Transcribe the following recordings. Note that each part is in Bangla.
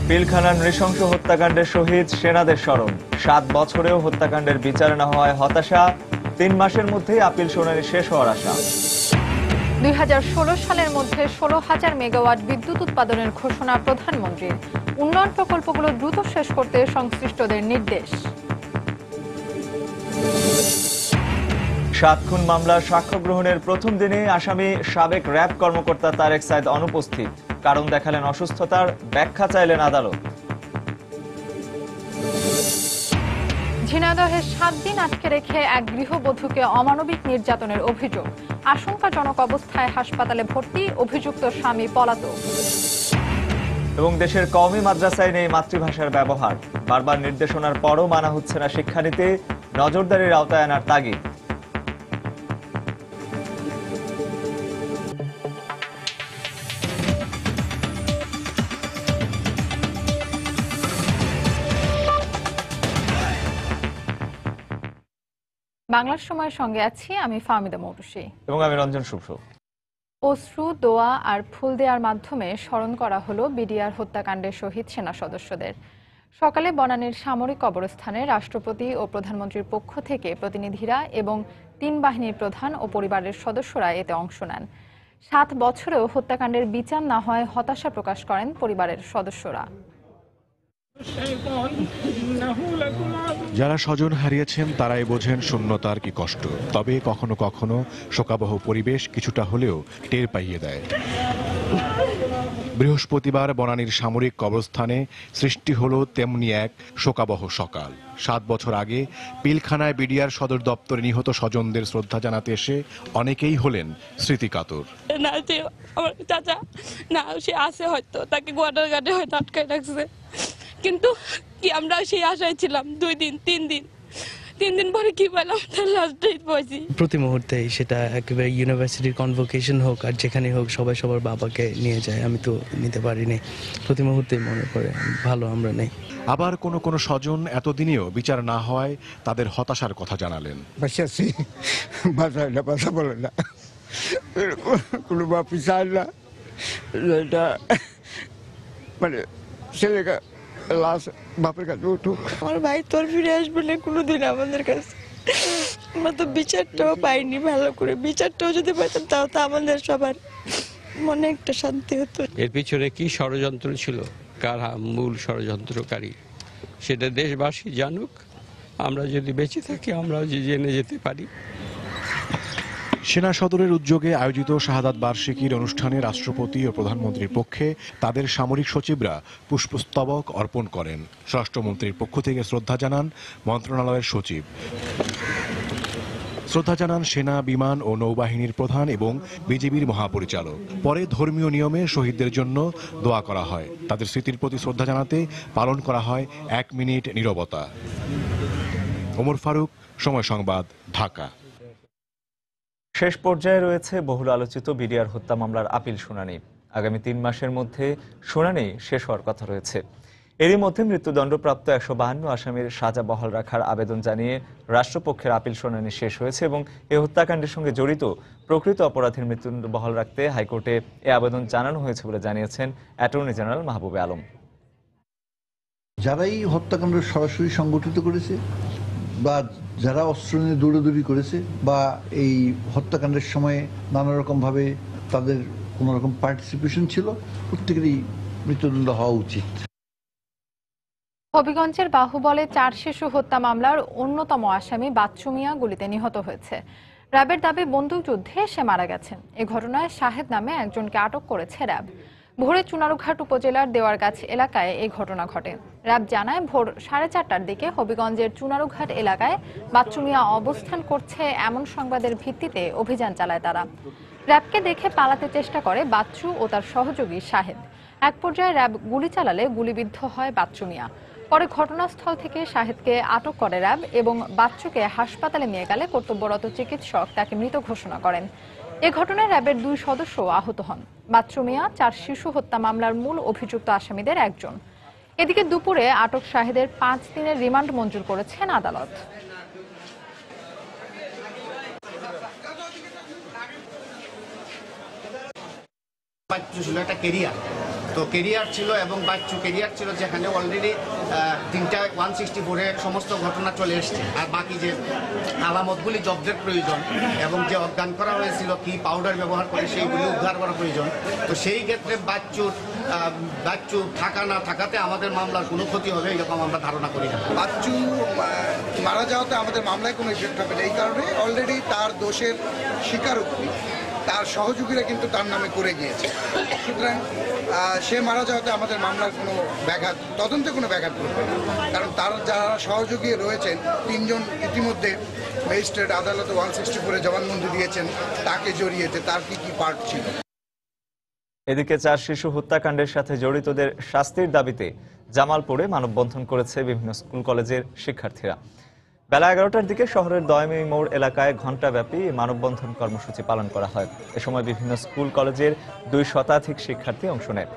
পিলখানার নৃশংস হত্যাকাণ্ডের শহীদ সেনাদের স্মরণ। 7 বছরেও হত্যাকাণ্ডের বিচার না হওয়ায় হতাশা। 3 মাসের মধ্যেই আপিল শুনানি শেষ হওয়ার আশা। 2016 সালের মধ্যে 16,000 মেগাওয়াট বিদ্যুৎ উৎপাদনের ঘোষণা প্রধানমন্ত্রীর। উন্নয়ন প্রকল্পগুলো দ্রুত শেষ করতে সংশ্লিষ্টদের নির্দেশ। 7 খুন মামলার সাক্ষ্য গ্রহণের প্রথম দিনে আসামি সাবেক র্যাব কর্মকর্তা তারেক সাইদ অনুপস্থিত। কারণ দেখালেন অসুস্থতার, ব্যাখ্যা চাইলেন আদালত। ঝিনাইদহে 7 দিন আটকে রেখে এক গৃহবধূকে অমানবিক নির্যাতনের অভিযোগ। আশঙ্কাজনক অবস্থায় হাসপাতালে ভর্তি, অভিযুক্ত স্বামী পলাতক। এবং দেশের কওমি মাদ্রাসায় নেই মাতৃভাষার ব্যবহার। বারবার নির্দেশনার পরও মানা হচ্ছে না শিক্ষানীতি, নজরদারির আওতায় আনার তাগিদ। বাংলার সময়ের সঙ্গে আছি আমি ফাহমিদা মৌটুসী এবং আমি রঞ্জন শুভ্র। অশ্রু, দোয়া আর ফুল দেওয়ার মাধ্যমে স্মরণ করা হলো বিডিআর হত্যাকাণ্ডের শহীদ সেনা সদস্যদের। সকালে বনানীর সামরিক কবরস্থানে রাষ্ট্রপতি ও প্রধানমন্ত্রীর পক্ষ থেকে প্রতিনিধিরা এবং 3 বাহিনীর প্রধান ও পরিবারের সদস্যরা এতে অংশ নেন। 7 বছরেও হত্যাকাণ্ডের বিচার না হয় হতাশা প্রকাশ করেন পরিবারের সদস্যরা। যারা স্বজন হারিয়েছেন তারাই বোঝেন শূন্যতার কি কষ্ট। তবে কখনো কখনো শোকাবহ পরিবেশ কিছুটা হলেও টের পাইয়ে দেয়। বৃহস্পতিবার বনানীর সামরিক কবরস্থানে সৃষ্টি হলো তেমনি এক শোকাবহ সকাল। 7 বছর আগে পিলখানায় বিডিআর সদর দপ্তরে নিহত স্বজনদের শ্রদ্ধা জানাতে এসে অনেকেই হলেন স্মৃতিকাতর। না যে আমার চাচা না, সে আসে হয়তো, তাকে গোয়াটার ঘাটে হয়তো আটকায় রাখছে, কিন্তু কি আমরা সেই আশায় ছিলাম 2 দিন 3 দিন 3 দিন পরে কি পেলাম, তার লাস্ট ডেট পৌঁছি। প্রতি মুহূর্তেই সেটা একেবারে ইউনিভার্সিটির কনভোকেশন হোক আর যেখানে হোক সবাই সবার বাবাকে নিয়ে যায়, আমি তো নিতে পারিনি। প্রতি মুহূর্তেই মনে পড়ে ভালো আমরা নেই। আবার কোনো কোনো স্বজন এতদিনেও বিচার না হওয়ায় তাদের হতাশার কথা জানালেন। বাসা বলে না, কোনো বাপি চায় না এটা, মানে ছেলেকে লাশ বাপের কাছে উঠুক। আমার ভাই তোর ফিরে আসবে না কোনোদিন আমাদের কাছে। আমরা তো বিচারটাও পাইনি ভালো করে, বিচারটাও যদি পাইতাম তাও তো আমাদের সবার মনে একটা শান্তি হতো। এর পিছনে কি ষড়যন্ত্র ছিল, কারা মূল ষড়যন্ত্রকারী সেটা দেশবাসী জানুক। আমরা যদি বেঁচে থাকি আমরাও যে জেনে যেতে পারি। সেনা সদরের উদ্যোগে আয়োজিত শাহাদাত বার্ষিকীর অনুষ্ঠানে রাষ্ট্রপতি ও প্রধানমন্ত্রীর পক্ষে তাদের সামরিক সচিবরা পুষ্পস্তবক অর্পণ করেন। স্বরাষ্ট্রমন্ত্রীর পক্ষ থেকে শ্রদ্ধা জানান মন্ত্রণালয়ের সচিব। শ্রদ্ধা জানান সেনা, বিমান ও নৌবাহিনীর প্রধান এবং বিজিবির মহাপরিচালক। পরে ধর্মীয় নিয়মে শহীদদের জন্য দোয়া করা হয়। তাদের স্মৃতির প্রতি শ্রদ্ধা জানাতে পালন করা হয় 1 মিনিট নীরবতা। ওমর ফারুক, সময় সংবাদ, ঢাকা। শেষ পর্যায়ে রয়েছে বহুল আলোচিত বিডিআর হত্যা মামলার আপিল শুনানি। আগামী 3 মাসের মধ্যে শুনানি শেষ হওয়ার কথা রয়েছে। এরই মধ্যে মৃত্যুদণ্ডপ্রাপ্ত 152 আসামির সাজা বহাল রাখার আবেদন জানিয়ে রাষ্ট্রপক্ষের আপিল শুনানি শেষ হয়েছে এবং এই হত্যাকাণ্ডের সঙ্গে জড়িত প্রকৃত অপরাধীর মৃত্যুদণ্ড বহাল রাখতে হাইকোর্টে এই আবেদন জানানো হয়েছে বলে জানিয়েছেন অ্যাটর্নি জেনারেল মাহবুবে আলম। যারাই হত্যাকাণ্ড সরাসরি সংগঠিত করেছে বা যারা অস্ত্র নিয়ে দৌড়াদৌড়ি করেছে বা এই হত্যাকাণ্ডের সময় নানা রকমভাবে তাদের কোনো রকম পার্টিসিপেশন ছিল, প্রত্যেকেরই মৃত্যুদণ্ড হওয়া উচিত। হবিগঞ্জের বাহুবলে 4 শিশু হত্যা মামলার অন্যতম আসামি বাচ্চু মিয়া গুলিতে নিহত হয়েছে। র্যাবের দাবি বন্দুকযুদ্ধে সে মারা গেছেন। এ ঘটনায় শাহেদ নামে একজনকে আটক করেছে র্যাব। ভোরে চুনারুঘাট উপজেলার দেওয়ারগাছ এলাকায় এই ঘটনা ঘটে। র্যাব জানায় ভোর 4:30টার দিকে হবিগঞ্জের চুনারুঘাট এলাকায় বাচ্চু মিয়া অবস্থান করছে এমন সংবাদের ভিত্তিতে অভিযান চালায় তারা। র্যাবকে দেখে পালাতে চেষ্টা করে বাচ্চু ও তার সহযোগী শাহেদ। এক পর্যায়ে র্যাব গুলি চালালে গুলিবিদ্ধ হয় বাচ্চু মিয়া। পরে ঘটনাস্থল থেকে শাহেদকে আটক করে র্যাব এবং বাচ্চুকে হাসপাতালে নিয়ে গেলে কর্তব্যরত চিকিৎসক তাকে মৃত ঘোষণা করেন। এ ঘটনায় র্যাবের 2 সদস্য আহত হন। বাচ্চু মিয়া 4 শিশু হত্যা মামলার মূল অভিযুক্ত আসামিদের একজন। এদিকে দুপুরে আটক শাহেদের 5 দিনের রিমান্ড মঞ্জুর করেছেন আদালত। বাচ্চু ছিল একটা কেরিয়ার, তো কেরিয়ার ছিল এবং বাচ্চু কেরিয়ার ছিল, যেখানে অলরেডি 3টা 164-এ সমস্ত ঘটনা চলে এসছে। আর বাকি যে আলামতগুলি জব্দের প্রয়োজন এবং যে অজ্ঞান করা হয়েছিল কি পাউডার ব্যবহার করে সেইগুলি উদ্ধার করা প্রয়োজন। তো সেই ক্ষেত্রে বাচ্চু থাকা না থাকাতে আমাদের মামলার কোনো ক্ষতি হবে এরকম আমরা ধারণা করি না। বাচ্চু মারা যাওয়াতে আমাদের মামলায় কোনো ইফেক্ট হবে না, এই কারণে অলরেডি তার দোষের স্বীকারোক্তি তার সহযোগীরা কিন্তু তার নামে করে গিয়েছে। সুতরাং সে মারা যাওয়াতে আমাদের মামলার কোনো ব্যাঘাত, তদন্তে কোনো ব্যাঘাত ঘটবে না, কারণ তার যারা সহযোগী রয়েছেন 3 জন ইতিমধ্যে ম্যাজিস্ট্রেট আদালতে 164-এ জবানবন্দি দিয়েছেন তাকে জড়িয়েছে, তার কি কি পার্ট ছিল। এদিকে 4 শিশু হত্যাকাণ্ডের সাথে জড়িতদের শাস্তির দাবিতে জামালপুরে মানববন্ধন করেছে বিভিন্ন স্কুল কলেজের শিক্ষার্থীরা। বেলা 11টার দিকে শহরের দয়ামী মোড় এলাকায় ঘণ্টাব্যাপী মানববন্ধন কর্মসূচি পালন করা হয়। এ সময় বিভিন্ন স্কুল কলেজের 2 শতাধিক শিক্ষার্থী অংশ নেয়।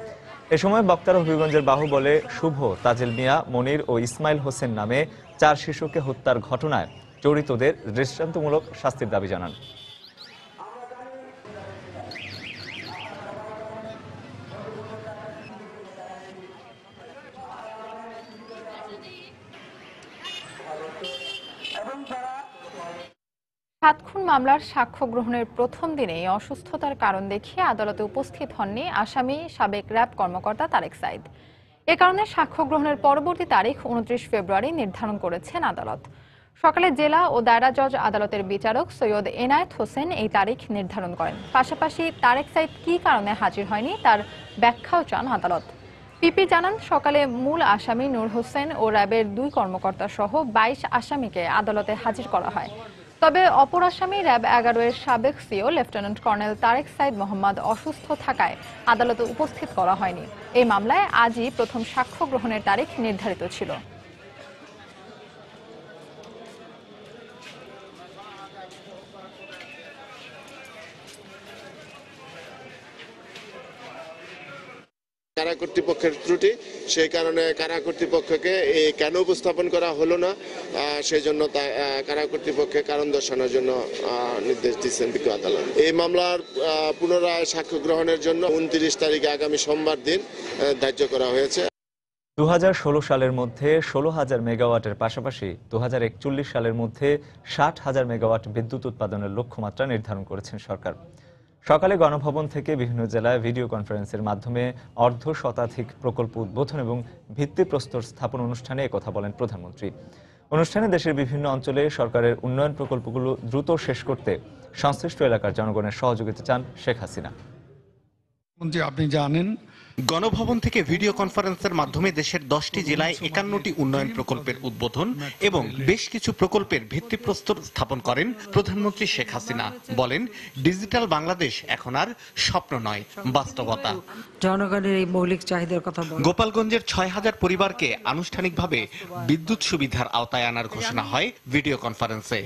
এ সময় বক্তারা হবিগঞ্জের বাহুবলে শুভ, তাজেল মিয়া, মনির ও ইসমাইল হোসেন নামে 4 শিশুকে হত্যার ঘটনায় জড়িতদের দৃষ্টান্তমূলক শাস্তির দাবি জানান। সাত খুন মামলার সাক্ষ্য গ্রহণের প্রথম দিনেই অসুস্থতার কারণ দেখিয়ে আদালতে উপস্থিত হননি আসামি সাবেক র্যাব কর্মকর্তা তারেক সাঈদ। এ কারণে সাক্ষ্য গ্রহণের পরবর্তী তারিখ 29 ফেব্রুয়ারি নির্ধারণ করেছেন আদালত। সকালে জেলা ও দায়রা জজ আদালতের বিচারক সৈয়দ এনায়েত হোসেন এই তারিখ নির্ধারণ করেন। পাশাপাশি তারেক সাঈদ কী কারণে হাজির হয়নি তার ব্যাখ্যাও চান আদালত। পিপি জানান, সকালে মূল আসামি নূর হোসেন ও র্যাবের 2 কর্মকর্তা সহ 22 আসামিকে আদালতে হাজির করা হয়। তবে অপর আসামি র্যাব 11-এর সাবেক CO lieutenant colonel Tarek Sayeed Mohammad অসুস্থ থাকায় আদালতে উপস্থিত করা হয়নি। এই মামলায় আজই প্রথম সাক্ষ্য গ্রহণের তারিখ নির্ধারিত ছিল। কারা কর্তৃপক্ষের ত্রুটি, সেই কারণে কারা কর্তৃপক্ষকে কেন উপস্থাপন করা হলো না, সেই জন্য কারা কর্তৃপক্ষকে কারণ দর্শানোর জন্য নির্দেশ দিচ্ছেন বিজ্ঞ আদালত। এই মামলার পুনরায় সাক্ষ্য গ্রহণের জন্য 29 তারিখে আগামী সোমবার দিন ধার্য করা হয়েছে। 2016 সালের মধ্যে 16,000 মেগাওয়াটের পাশাপাশি 2041 সালের মধ্যে 60,000 মেগাওয়াট বিদ্যুৎ উৎপাদনের লক্ষ্যমাত্রা নির্ধারণ করেছেন সরকার। সকালে গণভবন থেকে বিভিন্ন জেলায় ভিডিও কনফারেন্সের মাধ্যমে অর্ধ শতাধিক প্রকল্প উদ্বোধন এবং ভিত্তিপ্রস্তর স্থাপন অনুষ্ঠানে একথা বলেন প্রধানমন্ত্রী। অনুষ্ঠানে দেশের বিভিন্ন অঞ্চলে সরকারের উন্নয়ন প্রকল্পগুলো দ্রুত শেষ করতে সংশ্লিষ্ট এলাকার জনগণের সহযোগিতা চান শেখ হাসিনা। আপনি জানেন, গণভবন থেকে ভিডিও কনফারেন্সের মাধ্যমে দেশের 10টি জেলায় 51টি উন্নয়ন প্রকল্পের উদ্বোধন এবং বেশ কিছু প্রকল্পের ভিত্তিপ্রস্তর স্থাপন করেন প্রধানমন্ত্রী শেখ হাসিনা। বলেন, ডিজিটাল বাংলাদেশ এখন আর স্বপ্ন নয়, বাস্তবতা। জনগণের এই মৌলিক চাহিদার কথা বলেন। গোপালগঞ্জের 6,000 পরিবারকে আনুষ্ঠানিকভাবে বিদ্যুৎ সুবিধার আওতায় আনার ঘোষণা হয় ভিডিও কনফারেন্সে।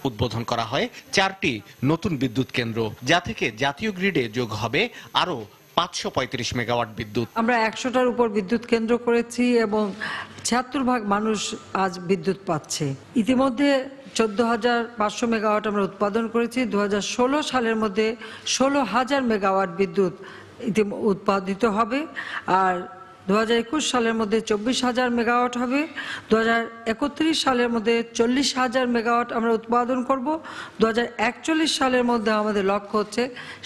উদ্বোধন করা হয় 4টি নতুন বিদ্যুৎ কেন্দ্র, যা থেকে জাতীয় গ্রিডে যোগ হবে আরো 535 মেগাওয়াট বিদ্যুৎ। আমরা 100টার উপর বিদ্যুৎ কেন্দ্র করেছি এবং 76% মানুষ আজ বিদ্যুৎ পাচ্ছে। ইতিমধ্যে 14,500 মেগাওয়াট আমরা উৎপাদন করেছি। 2016 সালের মধ্যে 16,000 মেগাওয়াট বিদ্যুৎ উৎপাদিত হবে, আর 2021 সালের মধ্যে 24,000 মেগাওয়াট হবে। 2031 সালের মধ্যে 40,000 মেগাওয়াট আমরা উৎপাদন করব। 2041 সালের মধ্যে আমাদের লক্ষ্য হচ্ছে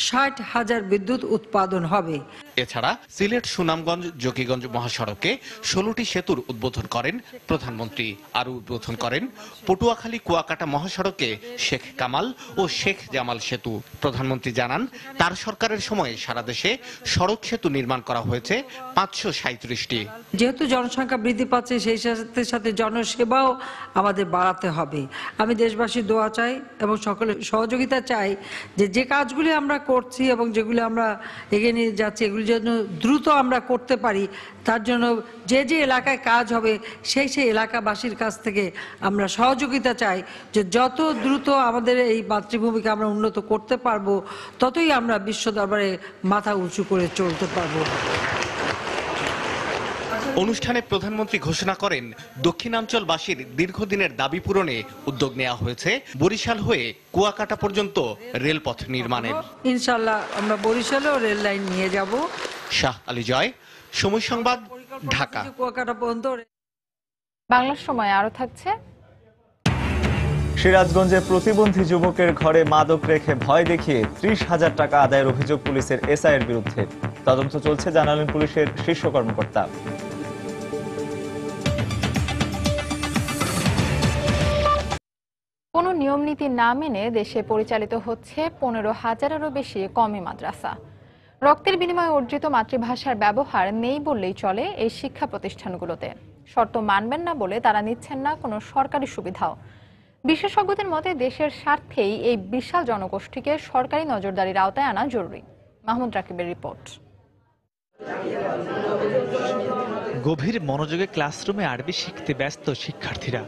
60,000 বিদ্যুৎ উৎপাদন হবে। এছাড়া সিলেট সুনামগঞ্জ জকিগঞ্জ মহাসড়কে 16টি সেতুর উদ্বোধন করেন প্রধানমন্ত্রী। আরও উদ্বোধন করেন পটুয়াখালী কুয়াকাটা মহাসড়কে শেখ কামাল ও শেখ জামাল সেতু। প্রধানমন্ত্রী জানান, তার সরকারের সময়ে সারা দেশে সড়ক সেতু নির্মাণ করা হয়েছে 537টি। যেহেতু জনসংখ্যা বৃদ্ধি পাচ্ছে, সেই সাথে সাথে জনসেবাও আমাদের বাড়াতে হবে। আমি দেশবাসীর দোয়া চাই এবং সকলের সহযোগিতা চাই যে কাজগুলি আমরা করছি এবং যেগুলি আমরা এগিয়ে নিয়ে যাচ্ছি, এগুলি যেন দ্রুত আমরা করতে পারি। তার জন্য যে এলাকায় কাজ হবে সেই এলাকাবাসীর কাছ থেকে আমরা সহযোগিতা চাই, যে যত দ্রুত আমাদের এই মাতৃভূমিকে আমরা উন্নত করতে পারবো, ততই আমরা বিশ্ব দরবারে মাথা উঁচু করে চলতে পারবো। অনুষ্ঠানে প্রধানমন্ত্রী ঘোষণা করেন, দক্ষিণাঞ্চলবাসীর দীর্ঘদিনের দাবি পূরণে উদ্যোগ নেওয়া হয়েছে বরিশাল হয়ে কুয়াকাটা পর্যন্ত রেলপথ নির্মাণের। ইনশাআল্লাহ আমরা বরিশালেও রেল লাইন নিয়ে যাব। শাহ আলী জয়, সময় সংবাদ, ঢাকা। কুয়াকাটা পর্যন্ত বাংলার সময় আরো থাকছে। সিরাজগঞ্জে প্রতিবন্ধী যুবকের ঘরে মাদক রেখে ভয় দেখিয়ে 30,000 টাকা আদায়ের অভিযোগ পুলিশের এসআইয়ের বিরুদ্ধে। তদন্ত চলছে জানালেন পুলিশের শীর্ষ কর্মকর্তা। কোনো নিয়মনীতি না মেনে দেশে পরিচালিত হচ্ছে 15,000-এরও বেশি কওমি মাদ্রাসা। রক্তের বিনিময়ে অর্জিত মাতৃভাষার ব্যবহার নেই বললেই চলে এই শিক্ষা প্রতিষ্ঠানগুলোতে। শর্ত মানবেন না বলে তারা নিচ্ছেন না কোনো সরকারি সুবিধাও। বিশেষজ্ঞদের মতে দেশের স্বার্থেই এই বিশাল জনগোষ্ঠীকে সরকারি নজরদারির আওতায় আনা জরুরি। মাহমুদ রাকিবের রিপোর্ট। গভীর মনোযোগে ক্লাসরুমে আরবি শিখতে ব্যস্ত শিক্ষার্থীরা।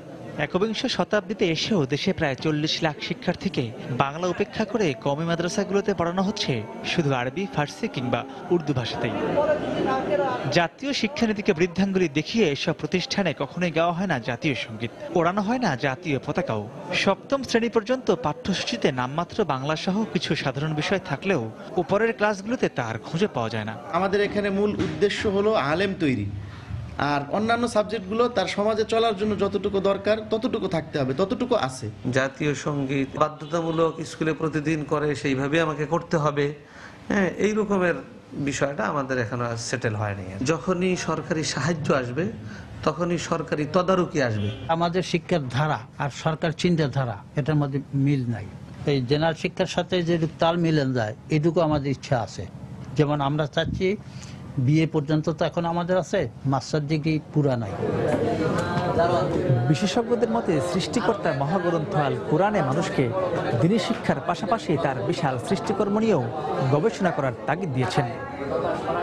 একবিংশ শতাব্দীতে এসেও দেশে প্রায় 40 লাখ শিক্ষার্থীকে বাংলা উপেক্ষা করে কওমি মাদ্রাসাগুলোতে পড়ানো হচ্ছে শুধু আরবি, ফার্সি কিংবা উর্দু ভাষাতেই। জাতীয় শিক্ষানীতিকে বৃদ্ধাঙ্গুলি দেখিয়ে এসব প্রতিষ্ঠানে কখনোই গাওয়া হয় না জাতীয় সঙ্গীত, ওড়ানো হয় না জাতীয় পতাকাও। সপ্তম শ্রেণী পর্যন্ত পাঠ্যসূচিতে নামমাত্র বাংলা সহ কিছু সাধারণ বিষয় থাকলেও উপরের ক্লাসগুলোতে তার খুঁজে পাওয়া যায় না। আমাদের এখানে মূল উদ্দেশ্য হলো আলেম তৈরি, আর অন্যান্য সাবজেক্টগুলো তার সমাজে চলার জন্য যতটুকু দরকার ততটুকু থাকতে হবে, ততটুকু আছে। জাতীয় সঙ্গীত বাধ্যতামূলক স্কুলে প্রতিদিন করে, সেইভাবে আমাকে করতে হবে, হ্যাঁ, এই রকমের বিষয়টা আমাদের এখনো সেটেল হয়নি। যখনই সরকারি সাহায্য আসবে তখনই সরকারি তদারকি আসবে। আমাদের শিক্ষার ধারা আর সরকার চিন্তাধারা এটার মধ্যে মিল নাই। এই জেনারেল শিক্ষার সাথে যেটুকু তাল মিলেন যায় এটুকু আমাদের ইচ্ছা আছে। যেমন আমরা চাচ্ছি বিএ পর্যন্ত তো এখন আমাদের আছে, মাস্টার ডিগ্রি পুরা নাই। বিশেষজ্ঞদের মতে সৃষ্টিকর্তা মহাগ্রন্থ আল কোরআনে মানুষকে দ্বীনি শিক্ষার পাশাপাশি তার বিশাল সৃষ্টিকর্ম নিয়েও গবেষণা করার তাগিদ দিয়েছেন।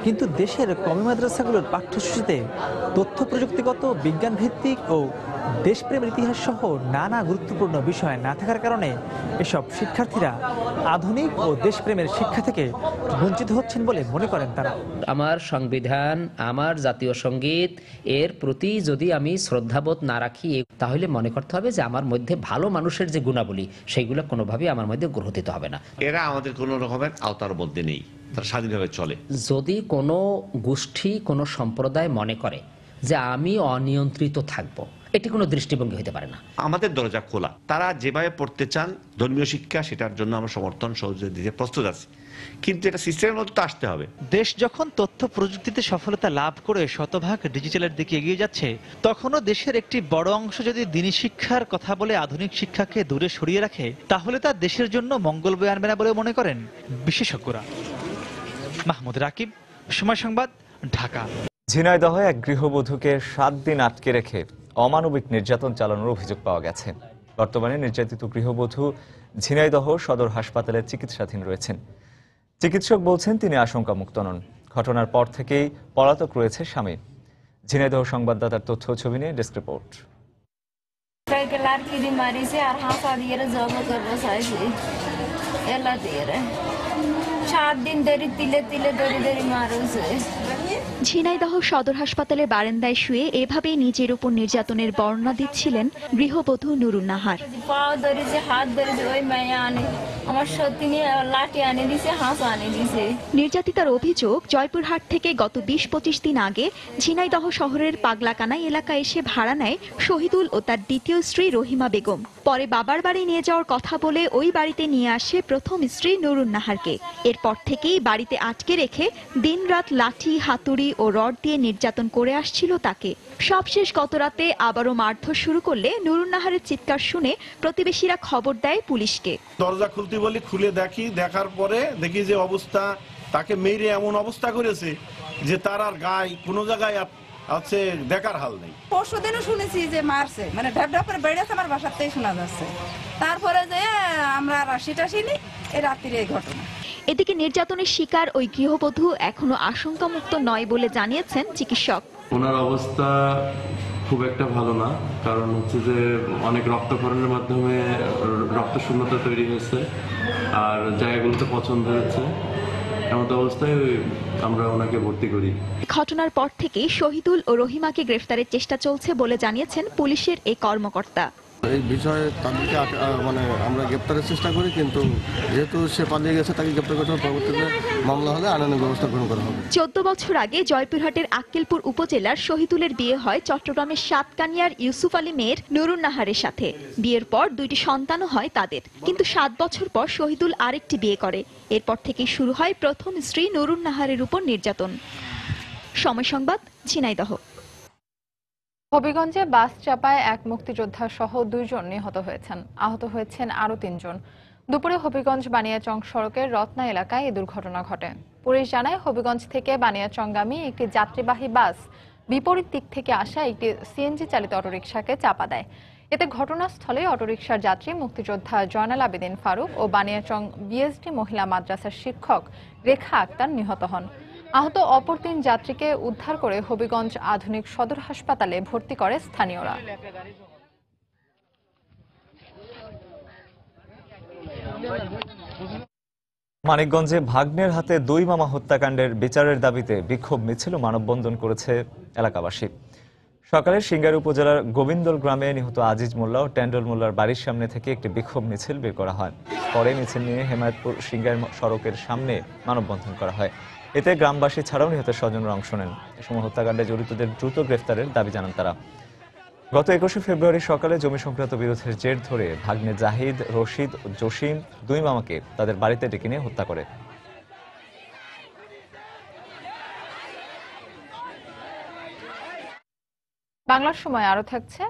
কিন্তু দেশের কওমি মাদ্রাসাগুলোর পাঠ্যসূচিতে তথ্য প্রযুক্তিগত, বিজ্ঞান ভিত্তিক ও দেশপ্রেমের ইতিহাস সহ নানা গুরুত্বপূর্ণ বিষয় না থাকার কারণে এসব শিক্ষার্থীরা আধুনিক ও দেশপ্রেমের শিক্ষা থেকে বঞ্চিত হচ্ছেন বলে মনে করেন তারা। আমার সংবিধান, আমার জাতীয় সঙ্গীত এর প্রতি যদি আমি শ্রদ্ধাবোধ না রাখি তাহলে মনে করতে হবে যে আমার মধ্যে ভালো মানুষের যে গুণাবলী সেইগুলো কোনোভাবেই আমার মধ্যে গ্রহীত হবে না। এরা আমাদের কোনো রকমের আওতার মধ্যে নেই, তারা স্বাধীনভাবে চলে। যদি কোনো গোষ্ঠী, কোনো সম্প্রদায় মনে করে যে আমি অনিয়ন্ত্রিত থাকবো, এটি কোনো দৃষ্টিভঙ্গি হতে পারে না। আমাদের দরজা খোলা, তারা যেভাবে পড়তে চান ধর্মীয় শিক্ষা, সেটার জন্য আমরা সমর্থন সহযোগিতা দিতে প্রস্তুত আছি, কিন্তু এটা সিস্টেমের মধ্যে আসতে হবে। দেশ যখন তথ্য প্রযুক্তিতে সফলতা লাভ করে শতভাগ ডিজিটালের দিকে এগিয়ে যাচ্ছে, তখনও দেশের একটি বড় অংশ যদি দ্বীনি শিক্ষার কথা বলে আধুনিক শিক্ষাকে দূরে সরিয়ে রাখে, তাহলে তা দেশের জন্য মঙ্গল বয়ে আনবে না বলে মনে করেন বিশেষজ্ঞরা। মাহমুদ রাকিব, সময় সংবাদ, ঢাকা। ঝিনাইদহে এক গৃহবধূকে 7 দিন আটকে রেখে অমানবিক নির্যাতন চালানোর অভিযোগ পাওয়া গেছে। বর্তমানে নির্যাতিত গৃহবধূ ঝিনাইদহ সদর হাসপাতালে চিকিৎসাধীন রয়েছেন। চিকিৎসক বলছেন তিনি আশঙ্কামুক্ত নন। ঘটনার পর থেকেই পলাতক রয়েছে স্বামী। ঝিনাইদহ সংবাদদাতার তথ্য ছবি নিয়ে ডেস্ক রিপোর্ট। ঝিনাইদহ সদর হাসপাতালের বারান্দায় শুয়ে এভাবেই নিজের উপর নির্যাতনের বর্ণনা দিচ্ছিলেন গৃহবধূ নুরুন নাহার। নির্যাতিতার অভিযোগ, জয়পুরহাট থেকে গত 20-25 দিন আগে ঝিনাইদহ শহরের পাগলাকানাই এলাকায় এসে ভাড়া নেয় শহীদুল ও তার দ্বিতীয় স্ত্রী রহিমা বেগম। পরে বাবার বাড়ি নিয়ে যাওয়ার কথা বলে ওই বাড়িতে নিয়ে আসে প্রথম স্ত্রী নুরুন নাহারকে। এরপর থেকেই বাড়িতে আটকে রেখে দিনরাত লাঠি, হাতুড়ি ও রড দিয়ে নির্যাতন করে আসছিল তাকে। সবশেষ গত রাতে আবারও মারধর শুরু করলে নুরুন নাহারের চিৎকার শুনে প্রতিবেশীরা খবর দেয় পুলিশকে। দরজা খুলতে বলি, খুলে দেখি, দেখার পরে দেখি যে অবস্থা, তাকে মেরে এমন অবস্থা করেছে যে তার আর গায়ে কোনো জায়গায় আছে দেখার হাল নেই। পরশুদিনও শুনেছি যে মারছে, মানে ঢাপ ঢাপ করে বেড়েছে, আমার বাসাতেই শোনা যাচ্ছে। তারপরে যে আমরা রাশিটা শুনি, এই রাত্রির এই ঘটনা। এদিকে নির্যাতনের শিকার ওই গৃহবধূ এখনো আশঙ্কামুক্ত নয় বলে জানিয়েছেন চিকিৎসক। ওনার অবস্থা খুব একটা ভালো না, কারণ হচ্ছে যে অনেক রক্তক্ষরণের মাধ্যমে রক্ত শূন্যতা তৈরি হয়েছে, আর জায়গাগুলোতে পছন্দ হয়েছে। এমন অবস্থায় আমরা ওনাকে ভর্তি করি। ঘটনার পর থেকেই শহীদুল ও রহিমাকে গ্রেফতারের চেষ্টা চলছে বলে জানিয়েছেন পুলিশের এই কর্মকর্তা। এই বিষয়ে তাদেরকে মানে আমরা গ্রেপ্তারের চেষ্টা করি, কিন্তু যেহেতু সে পালিয়ে গেছে তাকে গ্রেপ্তার করতে হবে, পরবর্তীতে মামলা হলে আইনানুগ ব্যবস্থা গ্রহণ করা হবে। 14 বছর আগে জয়পুরহাটের আক্কেলপুর উপজেলার শহীদুলের বিয়ে হয় চট্টগ্রামের সাতকানিয়ার ইউসুফ আলী মেয়ের নুরুন নাহারের সাথে। বিয়ের পর 2টি সন্তানও হয় তাদের, কিন্তু 7 বছর পর শহীদুল আরেকটি বিয়ে করে। এরপর থেকেই শুরু হয় প্রথম স্ত্রী নুরুন নাহারের উপর নির্যাতন। সময় সংবাদ, ঝিনাইদহ। হবিগঞ্জে বাস চাপায় এক মুক্তিযোদ্ধা সহ 2 জন নিহত হয়েছেন, আহত হয়েছেন আরও 3 জন। দুপুরে হবিগঞ্জ বানিয়াচং সড়কের রত্না এলাকায় এই দুর্ঘটনা ঘটে। পুলিশ জানায়, হবিগঞ্জ থেকে বানিয়াচংগামী একটি যাত্রীবাহী বাস বিপরীত দিক থেকে আসা একটি সিএনজি চালিত অটোরিকশাকে চাপা দেয়। এতে ঘটনাস্থলে অটোরিকশার যাত্রী মুক্তিযোদ্ধা জয়নাল আবেদিন ফারুক ও বানিয়াচং বিএসডি মহিলা মাদ্রাসার শিক্ষক রেখা আক্তার নিহত হন। আহত অপর 3 যাত্রীকে উদ্ধার করে হবিগঞ্জ আধুনিক সদর হাসপাতালে ভর্তি করে স্থানীয়রা। মানিকগঞ্জে ভাগ্নের হাতে 2 মামা হত্যাকাণ্ডের বিচারের দাবিতে বিক্ষোভ মিছিল ও মানববন্ধন করেছে এলাকাবাসী। সকালে সিঙ্গার উপজেলার গোবিন্দল গ্রামে নিহত আজিজ মোল্লা ও ট্যান্ডল মোল্লার বাড়ির সামনে থেকে একটি বিক্ষোভ মিছিল বের করা হয়। পরে মিছিল নিয়ে হেমায়তপুর সিঙ্গার সড়কের সামনে মানববন্ধন করা হয়। এতে গ্রামবাসী ছাড়াও নিহতের স্বজনরা অংশ নেন। এ সময় হত্যাকাণ্ডে জড়িতদের দ্রুত গ্রেফতারের দাবি জানান তারা। গত 21শে ফেব্রুয়ারি সকালে জমি সংক্রান্ত বিরোধের জের ধরে ভাগ্নে জাহিদ, রশিদ ও জসিম 2 মামাকে তাদের বাড়িতে ডেকে নিয়ে হত্যা করে। বাংলার সময় আরো থাকছে।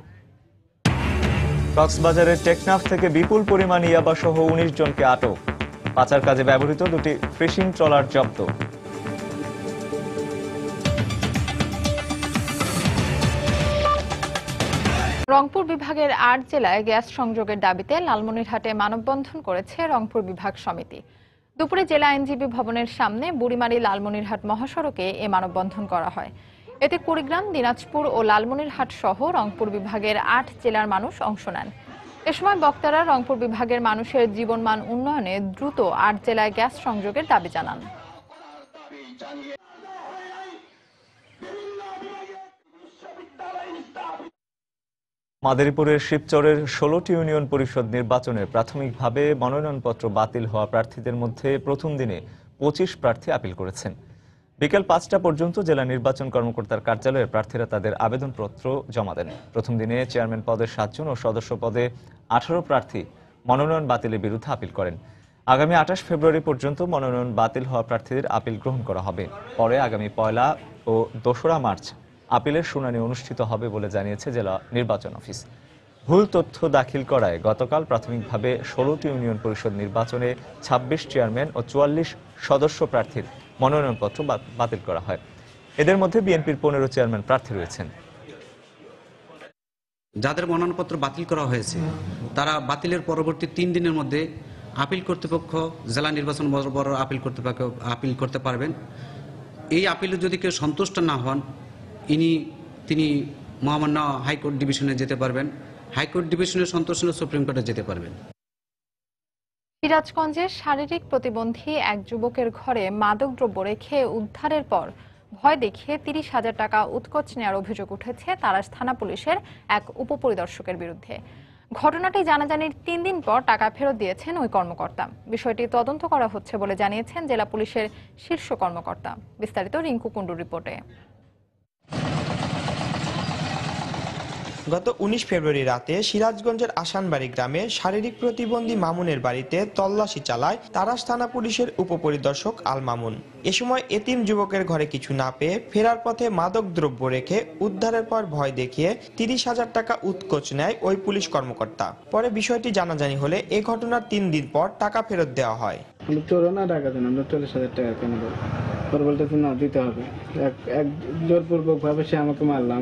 কক্সবাজারের টেকনাফ থেকে বিপুল পরিমাণ ইয়াবা সহ 19 জনকে আটক। পাচার কাজে ব্যবহৃত 2টি ফিশিং ট্রলার জব্দ। রংপুর বিভাগের 8 জেলায় গ্যাস সংযোগের দাবিতে লালমনিরহাটে মানববন্ধন করেছে রংপুর বিভাগ সমিতি। দুপুরে জেলা আইনজীবী ভবনের সামনে বুড়িমারি লালমনিরহাট মহাসড়কে এ মানববন্ধন করা হয়। এতে কুড়িগ্রাম, দিনাজপুর ও লালমনিরহাট সহ রংপুর বিভাগের 8 জেলার মানুষ অংশ নেন। এ সময় বক্তারা রংপুর বিভাগের মানুষের জীবনমান উন্নয়নে দ্রুত 8 জেলায় গ্যাস সংযোগের দাবি জানান। মাদারীপুরের শিবচরের 16টি ইউনিয়ন পরিষদ নির্বাচনে প্রাথমিকভাবে মনোনয়নপত্র বাতিল হওয়া প্রার্থীদের মধ্যে প্রথম দিনে 25 প্রার্থী আপিল করেছেন। বিকেল 5টা পর্যন্ত জেলা নির্বাচন কর্মকর্তার কার্যালয়ে প্রার্থীরা তাদের আবেদনপত্র জমা দেন। প্রথম দিনে চেয়ারম্যান পদে 7 জন ও সদস্য পদে 18 প্রার্থী মনোনয়ন বাতিলের বিরুদ্ধে আপিল করেন। আগামী 28 ফেব্রুয়ারি পর্যন্ত মনোনয়ন বাতিল হওয়া প্রার্থীদের আপিল গ্রহণ করা হবে। পরে আগামী 1 ও 2 মার্চ আপিলের শুনানি অনুষ্ঠিত হবে বলে জানিয়েছে জেলা নির্বাচন অফিস। ভুল তথ্য দাখিল করায় গতকাল প্রাথমিকভাবে 16টি ইউনিয়ন পরিষদ নির্বাচনে 26 চেয়ারম্যান ও 44 সদস্য প্রার্থীর মনোনয়নপত্র বাতিল করা হয়। এদের মধ্যে বিএনপির 15 চেয়ারম্যান প্রার্থী রয়েছেন। যাদের মনোনয়নপত্র বাতিল করা হয়েছে তারা বাতিলের পরবর্তী 3 দিনের মধ্যে আপিল কর্তৃপক্ষ, জেলা নির্বাচন বড় আপিল কর্তৃপক্ষ আপিল করতে পারবেন। এই আপিলে যদি কেউ সন্তুষ্ট না হন তিনি মহামান্য হাইকোর্ট ডিভিশনে যেতে পারবেন। হাইকোর্ট ডিভিশনের সন্তোষ হলে সুপ্রিম কোর্টে যেতে পারবেন। সিরাজগঞ্জে শারীরিক প্রতিবন্ধী এক যুবকের ঘরে মাদকদ্রব্য রেখে উদ্ধারের পর ভয় দেখিয়ে 30,000 টাকা উৎকোচ নেওয়ার অভিযোগ উঠেছে তারাস থানা পুলিশের এক উপপরিদর্শকের বিরুদ্ধে। ঘটনাটি জানাজানির 3 দিন পর টাকা ফেরত দিয়েছেন ওই কর্মকর্তা। বিষয়টি তদন্ত করা হচ্ছে বলে জানিয়েছেন জেলা পুলিশের শীর্ষ কর্মকর্তা। বিস্তারিত রিঙ্কু কুন্ডুর রিপোর্টে। গত 19 ফেব্রুয়ারি রাতে সিরাজগঞ্জের আসানবাড়ি গ্রামে শারীরিক প্রতিবন্ধী মামুনের বাড়িতে তল্লাশি চালায় তারাস থানা পুলিশের উপপরিদর্শক আল মামুন। এ সময় এতিম যুবকের ঘরে কিছু না পেয়ে ফেরার পথে মাদক দ্রব্য রেখে উদ্ধারের পর ভয় দেখিয়ে 30,000 টাকা উৎকোচ নেয় ওই পুলিশ কর্মকর্তা। পরে বিষয়টি জানাজানি হলে এ ঘটনার 3 দিন পর টাকা ফেরত দেওয়া হয়। আমরা টাকা দেন, আমরা 40,000 টাকা কেন দেবো? বলতেছে না দিতে হবে। এক জোরপূর্বক ভাবে সে আমাকে মারলো,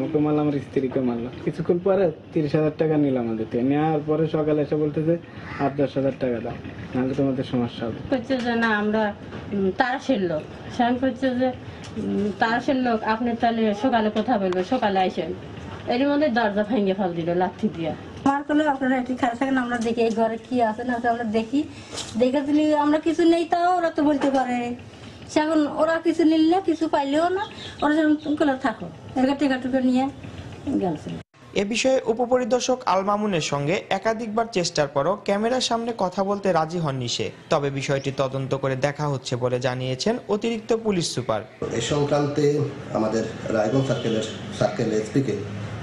আমার স্ত্রীকে মারলো। কিছুক্ষণ পরে 30,000 টাকা নিলাম আমাদের থেকে। নেওয়ার পরে সকালে এসে বলতেছে 8-10,000 টাকা দাও, নাহলে তোমাদের সমস্যা হবে। হচ্ছে যে না আমরা তারাশের লোক, স্যাম করছে যে তারাশের লোক, আপনি তাহলে সকালে কথা বলবেন, সকালে আইসেন। এর মধ্যে দরজা ভেঙে ফেল দিল লাঠি দিয়া। আমার করলে আপনারা একটু খারাপ থাকেন, আমরা দেখি এই ঘরে কি আছে না আমরা দেখি, দেখে দিলি আমরা কিছু নেই তাও ওরা তো বলতে পারে। এখন ওরা কিছু নিলে কিছু পাইলেও না, ওরা যেমন তুমি থাকো এর টেকা টুকা নিয়ে গেছে। এ বিষয়ে উপপরিদর্শক আল মামুনের সঙ্গে একাধিকবার চেষ্টার পরও ক্যামেরার সামনে কথা বলতে রাজি হননি সে। তবে বিষয়টি তদন্ত করে দেখা হচ্ছে বলে জানিয়েছেন অতিরিক্ত পুলিশ সুপার। এ সংক্রান্তে আমাদের রায়গঞ্জ সার্কেল এসপিকে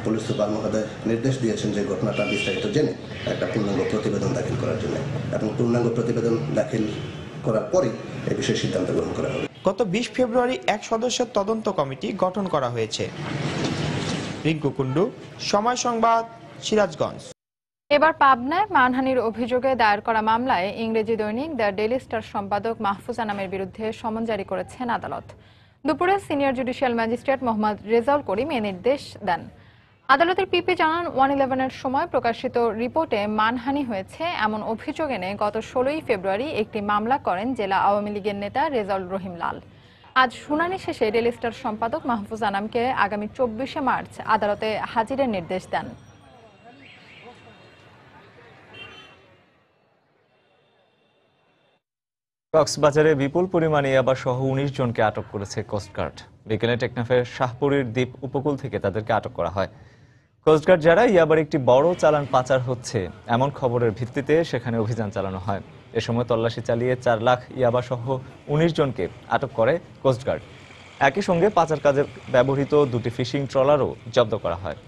পুলিশ সুপার মহোদয় নির্দেশ দিয়েছেন যে ঘটনাটা বিস্তারিত জেনে একটা পূর্ণাঙ্গ প্রতিবেদন দাখিল করার জন্য, এবং পূর্ণাঙ্গ প্রতিবেদন দাখিল করার পরই এই বিষয়ে সিদ্ধান্ত গ্রহণ করা হবে। গত 20 ফেব্রুয়ারি এক সদস্যের তদন্ত কমিটি গঠন করা হয়েছে। রিঙ্কু কুন্ডু, সময় সংবাদ, সিরাজগঞ্জ। এবার পাবনায় মানহানির অভিযোগে দায়ের করা মামলায় ইংরেজি দৈনিক দ্য ডেইলি স্টার সম্পাদক মাহফুজ আনামের বিরুদ্ধে সমন জারি করেছেন আদালত। দুপুরে senior judicial magistrate Mohammad Rezaul Karim এ নির্দেশ দেন। আদালতের পিপি জানান 111-এর সময় প্রকাশিত রিপোর্টে মানহানি হয়েছে এমন অভিযোগ এনে গত 16 ফেব্রুয়ারি একটি মামলা করেন জেলা আওয়ামী লীগের নেতা রেজাউল রহিম লাল। আজ শুনানি শেষে ডেইলি স্টার সম্পাদক মাহফুজ আনামকে আগামী 24 মার্চ আদালতে হাজিরের নির্দেশ দেন। কক্সবাজারে বিপুল পরিমাণে ইয়াবা সহ 19 জনকে আটক করেছে কোস্টগার্ড। বিকেলে টেকনাফের শাহপুরীর দ্বীপ উপকূল থেকে তাদেরকে আটক করা হয়। কোস্টগার্ড যারা ইয়াবার একটি বড় চালান পাচার হচ্ছে এমন খবরের ভিত্তিতে সেখানে অভিযান চালানো হয়। এ সময় তল্লাশি চালিয়ে 4 লাখ ইয়াবা সহ 19 জনকে আটক করে কোস্টগার্ড। একই সঙ্গে পাচার কাজে ব্যবহৃত 2টি ফিশিং ট্রলারও জব্দ করা হয়।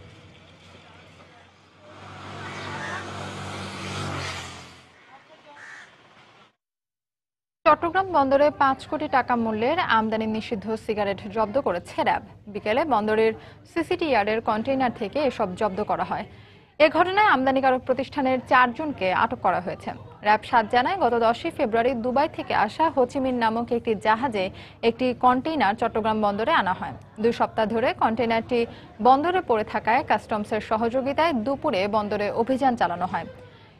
চট্টগ্রাম বন্দরে 5 কোটি টাকা মূল্যের আমদানি নিষিদ্ধ সিগারেট জব্দ করেছে র্যাব। বিকেলে বন্দরের সিসিটি ইয়ার্ডের কন্টেইনার থেকে এসব জব্দ করা হয়। এ ঘটনায় আমদানিকারক প্রতিষ্ঠানের 4 জনকে আটক করা হয়েছে। র্যাব 7 জানায় গত 10 ফেব্রুয়ারি দুবাই থেকে আসা হোচিমিন নামক একটি জাহাজে একটি কন্টেইনার চট্টগ্রাম বন্দরে আনা হয়। 2 সপ্তাহ ধরে কন্টেইনারটি বন্দরে পড়ে থাকায় কাস্টমসের সহযোগিতায় দুপুরে বন্দরে অভিযান চালানো হয়।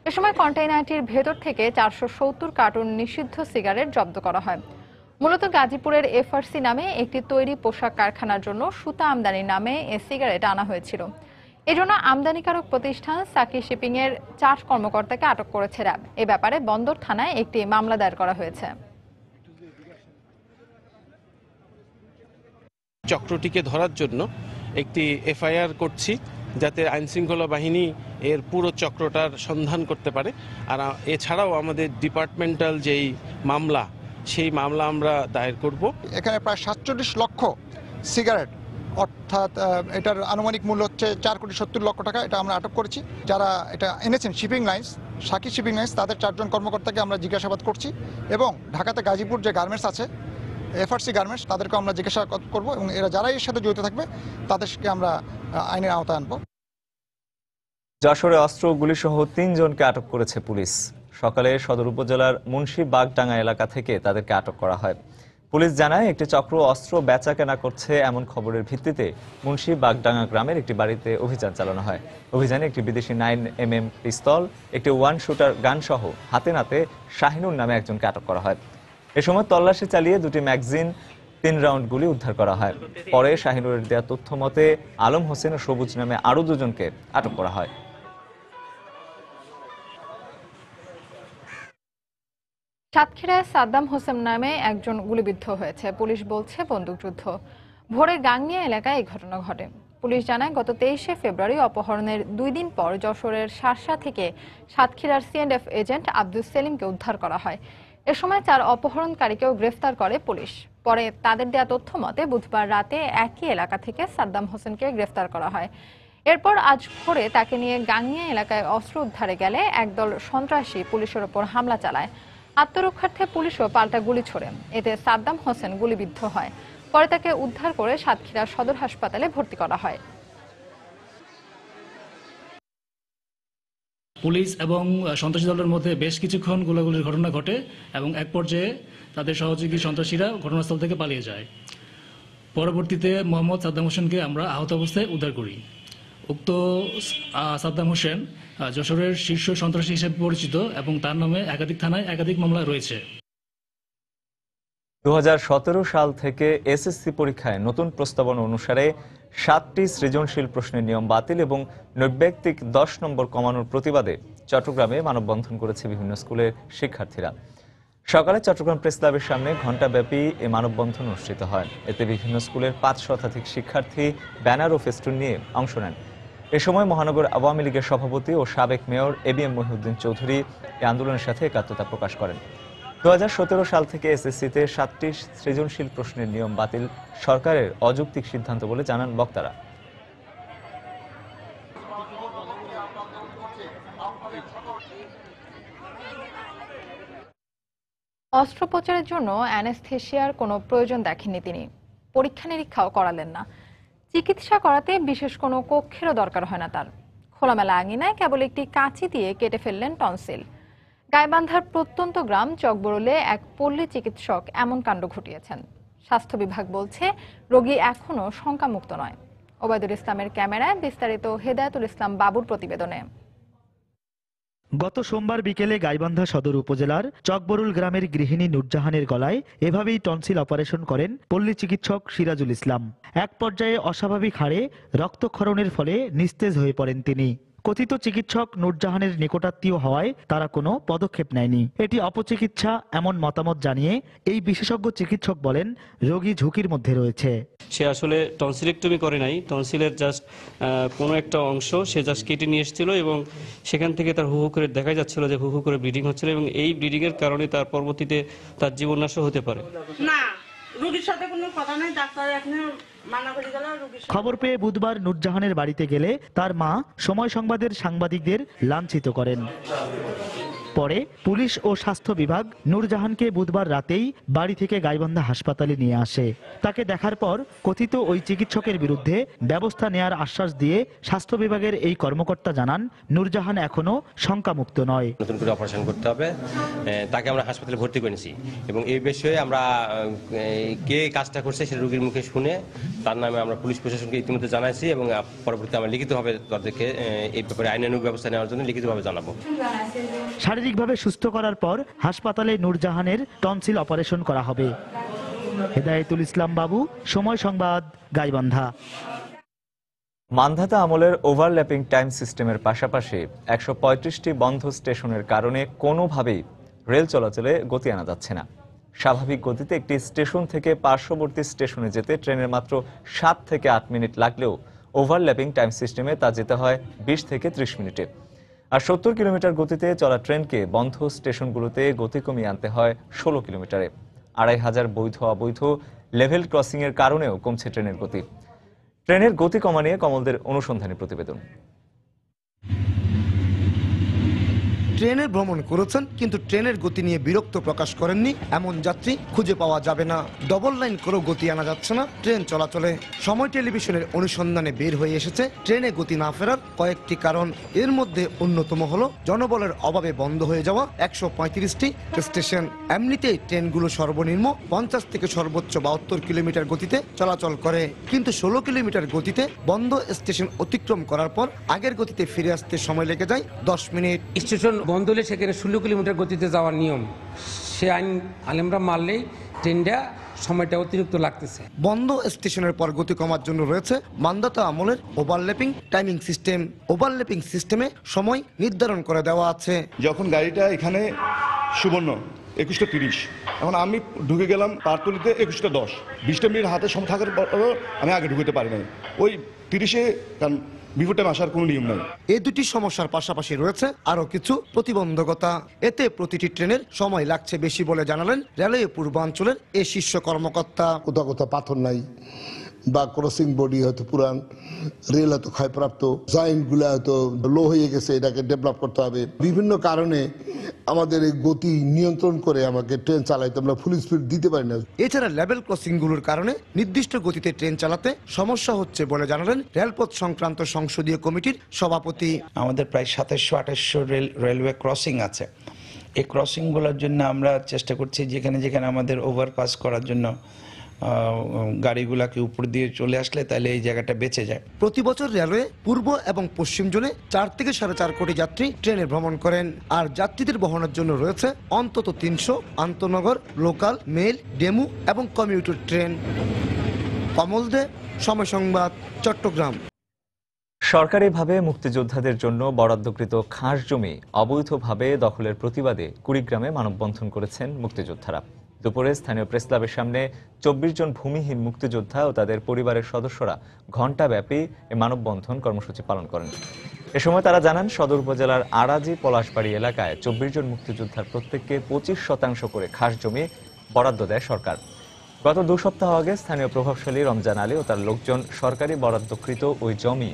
এ সময় কন্টেইনারটির ভেতর থেকে 470 কার্টুন নিষিদ্ধ সিগারেট জব্দ করা হয়। মূলত গাজীপুরের এফআরসি নামে একটি তৈরি পোশাক কারখানার জন্য সুতা আমদানির নামে এ সিগারেট আনা হয়েছিল। এজন্য আমদানিকারক প্রতিষ্ঠান সাকি শিপিং এর 4 কর্মকর্তাকে আটক করেছে র্যাব। এ ব্যাপারে বন্দর থানায় একটি মামলা দায়ের করা হয়েছে। চক্রটিকে ধরার জন্য একটি এফআইআর করছি, যাতে আইনশৃঙ্খলা বাহিনী এর পুরো চক্রটার সন্ধান করতে পারে। আর এছাড়াও আমাদের ডিপার্টমেন্টাল যেই মামলা, সেই মামলা আমরা দায়ের করব। এখানে প্রায় 47 লক্ষ সিগারেট, অর্থাৎ এটার আনুমানিক মূল্য হচ্ছে 4 কোটি 70 লক্ষ টাকা। এটা আমরা আটক করেছি। যারা এটা এনেছেন shipping lines, Saki shipping lines, তাদের 4 জন কর্মকর্তাকে আমরা জিজ্ঞাসাবাদ করছি, এবং ঢাকাতে গাজীপুর যে গার্মেন্টস আছে এফআরসি গার্মেন্টস, তাদেরকে আমরা জিজ্ঞাসাবাদ করব, এবং এরা যারা এর সাথে জড়িত থাকবে তাদেরকে আমরা আইনের আওতায় আনবো। যশোরে অস্ত্র ও গুলিসহ 3 জনকে আটক করেছে পুলিশ। সকালে সদর উপজেলার মুন্সি বাগডাঙ্গা এলাকা থেকে তাদেরকে আটক করা হয়। পুলিশ জানায় একটি চক্র অস্ত্র বেচা কেনা করছে এমন খবরের ভিত্তিতে মুন্সি বাগডাঙ্গা গ্রামের একটি বাড়িতে অভিযান চালানো হয়। অভিযানে একটি বিদেশি 9mm পিস্তল, একটি 1 শুটার গান সহ হাতে নাতে শাহিনুর নামে একজনকে আটক করা হয়। এ সময় তল্লাশি চালিয়ে 2টি ম্যাগাজিন, 3 রাউন্ড গুলি উদ্ধার করা হয়। পরে শাহিনুরের দেয়া তথ্য মতে আলম হোসেন ও সবুজ নামে আরো 2 জনকে আটক করা হয়। সাতক্ষীরায় সাদ্দাম হোসেন নামে একজন গুলিবিদ্ধ হয়েছে। পুলিশ বলছে বন্দুকযুদ্ধ। ভোরে গাংনিয়া এলাকায় এই ঘটনা ঘটে। পুলিশ জানায় গত 23 ফেব্রুয়ারি অপহরণের 2 দিন পর যশোরের শার্শা থেকে সাতক্ষীরার সিএনএফ এজেন্ট আব্দুল সেলিমকে উদ্ধার করা হয়। এ সময় 4 অপহরণকারীকেও গ্রেফতার করে পুলিশ। পরে তাদের দেয়া তথ্য মতে বুধবার রাতে একই এলাকা থেকে সাদ্দাম হোসেনকে গ্রেফতার করা হয়। এরপর আজ ভোরে তাকে নিয়ে গাংনিয়া এলাকায় অস্ত্র উদ্ধারে গেলে একদল সন্ত্রাসী পুলিশের ওপর হামলা চালায়। আত্মরক্ষার্থে পুলিশও পাল্টা গুলি ছোড়ে। এতে সাদ্দাম হোসেন গুলিবিদ্ধ হয়। পরে তাকে উদ্ধার করে সাতক্ষীরা সদর হাসপাতালে ভর্তি করা হয়। পুলিশ এবং সন্ত্রাসী দলের মধ্যে বেশ কিছুক্ষণ গোলাগুলির ঘটনা ঘটে এবং এক পর্যায়ে তাদের সহযোগী সন্ত্রাসীরা ঘটনাস্থল থেকে পালিয়ে যায়। পরবর্তীতে মোহাম্মদ সাদ্দাম হোসেনকে আমরা আহত অবস্থায় উদ্ধার করি। উক্ত সাদ্দাম হোসেন যশোরের শীর্ষ সন্ত্রাসী হিসেবে পরিচিত এবং তার নামে একাধিক থানায় একাধিক মামলা রয়েছে। 2017 সাল থেকে এসএসসি পরীক্ষায় নতুন প্রস্তাবনা অনুসারে 7টি সৃজনশীল প্রশ্নের নিয়ম বাতিল এবং নৈর্ব্যক্তিক 10 নম্বর কমানোর প্রতিবাদে চট্টগ্রামে মানববন্ধন করেছে বিভিন্ন স্কুলের শিক্ষার্থীরা। সকালে চট্টগ্রাম প্রেস ক্লাবের সামনে ঘণ্টাব্যাপী এই মানববন্ধন অনুষ্ঠিত হয়। এতে বিভিন্ন স্কুলের 5 শতাধিক শিক্ষার্থী ব্যানার ও ফেস্টুন নিয়ে অংশ নেন। এ সময় মহানগর আওয়ামী লীগের সভাপতি ও সাবেক মেয়র ABM মহিউদ্দিন চৌধুরী এই আন্দোলনের সাথে একাত্মতা প্রকাশ করেন। 2017 সাল থেকে এসএসসিতে 7টি সৃজনশীল প্রশ্নের নিয়ম বাতিল সরকারের অযৌক্তিক সিদ্ধান্ত বলে জানান বক্তারা। অস্ত্রোপচারের জন্য অ্যানেস্থেশিয়ার কোনো প্রয়োজন দেখেননি তিনি। পরীক্ষা নিরীক্ষাও করালেন না। চিকিৎসা করাতে বিশেষ কোনো কক্ষেরও দরকার হয় না তার। খোলামেলা আঙিনায় কেবল একটি কাঁচি দিয়ে কেটে ফেললেন টনসিল। গাইবান্ধার প্রত্যন্ত গ্রাম চকবরলে এক পল্লী চিকিৎসক এমন কাণ্ড ঘটিয়েছেন। স্বাস্থ্য বিভাগ বলছে রোগী এখনও শঙ্কামুক্ত নয়। ওবায়দুল ইসলামের ক্যামেরায় বিস্তারিত হেদায়েতুল ইসলাম বাবুর প্রতিবেদনে। গত সোমবার বিকেলে গাইবান্ধা সদর উপজেলার চকবরুল গ্রামের গৃহিণী নুরজাহানের গলায় এভাবেই টনসিল অপারেশন করেন পল্লী চিকিৎসক সিরাজুল ইসলাম। এক পর্যায়ে অস্বাভাবিক হারে রক্তক্ষরণের ফলে নিস্তেজ হয়ে পড়েন তিনি। কথিত চিকিৎসক নুরজাহানের নিকটাত্মীয় হওয়ায় তারা কোনো পদক্ষেপ নেয়নি। এটি অপচিকিৎসা এমন মতামত জানিয়ে এই বিশেষজ্ঞ চিকিৎসক বলেন রোগী ঝুঁকির মধ্যে রয়েছে। সে আসলে টনসিলেক্টমি করে নাই, টনসিলের জাস্ট কোনো একটা অংশ সে জাস্ট কেটে নিয়ে এসেছিল এবং সেখান থেকে তার হু হু করে দেখা যাচ্ছিল যে হু হু করে ব্লিডিং হচ্ছিল এবং এই ব্লিডিং এর কারণে তার পরবর্তীতে তার জীবননাশও হতে পারে। না, রোগীর সাথে কোনো কথা নাই, ডাক্তার এখন মানা করে গেল। খবর পেয়ে বুধবার নুরজাহানের বাড়িতে গেলে তার মা সময় সংবাদের সাংবাদিকদের লাঞ্ছিত করেন। পরে পুলিশ ও স্বাস্থ্য বিভাগ নুরজাহানকে বুধবার রাতেই বাড়ি থেকে গাইবান্ধা হাসপাতালে নিয়ে আসে। তাকে দেখার পর কথিত ওই চিকিৎসকের বিরুদ্ধে ব্যবস্থা নেয়ার আশ্বাস দিয়ে স্বাস্থ্য বিভাগের এই কর্মকর্তা জানান নুরজাহান এখনো শঙ্কামুক্ত নয়। নতুন করে অপারেশন করতে হবে, তাকে আমরা হাসপাতালে ভর্তি করেছি এবং এই বিষয়ে আমরা কে কাজটা করছে সেটা রোগীর মুখে শুনে তার নামে আমরা পুলিশ প্রশাসনকে ইতিমধ্যে জানাইছি এবং পরবর্তীতে আমরা লিখিতভাবে তাদেরকে এই ব্যাপারে আইনানুগ ব্যবস্থা নেওয়ার জন্য লিখিতভাবে জানাবো। শারীরিকভাবে সুস্থ করার পর হাসপাতালে নুরজাহানের টনসিল অপারেশন করা হবে। হেদায়েতুল ইসলাম বাবু, সময় সংবাদ, গাইবান্ধা। মান্ধাতা আমলের ওভারল্যাপিং টাইম সিস্টেমের পাশাপাশি 135টি বন্ধ স্টেশনের কারণে কোনোভাবেই রেল চলাচলে গতি আনা যাচ্ছে না। স্বাভাবিক গতিতে একটি স্টেশন থেকে পার্শ্ববর্তী স্টেশনে যেতে ট্রেনের মাত্র 7 থেকে 8 মিনিট লাগলেও ওভারল্যাপিং টাইম সিস্টেমে তা যেতে হয় 20 থেকে 30 মিনিটে। আর 70 কিলোমিটার গতিতে চলা ট্রেনকে বন্ধ স্টেশনগুলোতে গতি কমিয়ে আনতে হয় 16 কিলোমিটারে। 2500 বৈধ অবৈধ লেভেল ক্রসিং এর কারণেও কমছে ট্রেনের গতি। ট্রেনের গতি কমা নিয়ে কমলদের অনুসন্ধানী প্রতিবেদন। ট্রেনে ভ্রমণ করেছেন কিন্তু ট্রেনের গতি নিয়ে বিরক্ত প্রকাশ করেননি এমন যাত্রী খুঁজে পাওয়া যাবে না। ডবল লাইন করেও গতি আনা যাচ্ছে না ট্রেন চলাচলে। সময় টেলিভিশনের অনুসন্ধানে বের হয়ে এসেছে ট্রেনে গতি না ফেরার কয়েকটি কারণ। এর মধ্যে অন্যতম হলো জনবলের অভাবে বন্ধ হয়ে যাওয়া 135টি স্টেশন। এমনিতেই ট্রেনগুলো সর্বনিম্ন 50 থেকে সর্বোচ্চ 72 কিলোমিটার গতিতে চলাচল করে, কিন্তু 16 কিলোমিটার গতিতে বন্ধ স্টেশন অতিক্রম করার পর আগের গতিতে ফিরে আসতে সময় লেগে যায় 10 মিনিট। স্টেশন বন্ধ হলে সেখানে 16 কিলোমিটার গতিতে যাওয়ার নিয়ম, সে আইন আলেমরা মানলেই ট্রেনটা সময়টা অতিরিক্ত লাগতেছে। বন্ধ স্টেশনের পর গতি কমার জন্য রয়েছে মান্ধাতা আমলের ওভারল্যাপিং টাইমিং সিস্টেম। ওভারল্যাপিং সিস্টেমে সময় নির্ধারণ করে দেওয়া আছে। যখন গাড়িটা এখানে সুবর্ণ 21:30, এখন আমি ঢুকে গেলাম পারতলিতে 21:10, 20 মিনিট হাতে সময় থাকার পরও আমি আগে ঢুকতে পারি নাই ওই 30-এ, কারণ বিফোর টাইম আসার কোনো নিয়ম নাই। এই দুটি সমস্যার পাশাপাশি রয়েছে আরো কিছু প্রতিবন্ধকতা। এতে প্রতিটি ট্রেনের সময় লাগছে বেশি বলে জানালেন রেলওয়ে পূর্বাঞ্চলের এই শীর্ষ কর্মকর্তা। কোথাও কোথাও পাথর নাই বা ক্রসিং বডি হয়তো পুরান, রেল হয়তো ক্ষয়প্রাপ্ত, জয়েন্টগুলো হয়তো লো হয়ে গেছে, এটাকে ডেভেলপ করতে হবে। বিভিন্ন কারণে আমাদের এই গতি নিয়ন্ত্রণ করে আমাকে ট্রেন চালাইতে আমরা ফুল স্পিড দিতে পারি না। এছাড়া লেভেল ক্রসিংগুলোর কারণে নির্দিষ্ট গতিতে ট্রেন চালাতে সমস্যা হচ্ছে বলে জানালেন রেলপথ সংক্রান্ত সংসদীয় কমিটির সভাপতি। আমাদের প্রায় 2700-2800 রেলওয়ে ক্রসিং আছে। এই ক্রসিংগুলোর জন্য আমরা চেষ্টা করছি যেখানে যেখানে আমাদের ওভারপাস করার জন্য গাড়িগুলাকে উপর দিয়ে চলে আসলে তাহলে এই জায়গাটা বেঁচে যায়। প্রতি বছর রেলওয়ে পূর্ব এবং পশ্চিম জোনে 4 থেকে 4.5 কোটি যাত্রী ট্রেনে ভ্রমণ করেন। আর যাত্রীদের বহনের জন্য রয়েছে অন্তত 300 আন্তনগর, লোকাল, মেল, ডেমু এবং কমিউটার ট্রেন। কমল দে, সময় সংবাদ, চট্টগ্রাম। সরকারিভাবে মুক্তিযোদ্ধাদের জন্য বরাদ্দকৃত খাস জমি অবৈধভাবে দখলের প্রতিবাদে কুড়িগ্রামে মানববন্ধন করেছেন মুক্তিযোদ্ধারা। দুপুরে স্থানীয় প্রেস ক্লাবের সামনে 24 জন ভূমিহীন মুক্তিযোদ্ধা ও তাদের পরিবারের সদস্যরা ঘণ্টাব্যাপী এ মানববন্ধন কর্মসূচি পালন করেন। এ সময় তারা জানান, সদর উপজেলার আড়াজি পলাশবাড়ি এলাকায় 24 জন মুক্তিযোদ্ধার প্রত্যেককে 25% করে খাস জমি বরাদ্দ দেয় সরকার। গত 2 সপ্তাহ আগে স্থানীয় প্রভাবশালী রমজান আলী ও তার লোকজন সরকারি বরাদ্দকৃত ওই জমি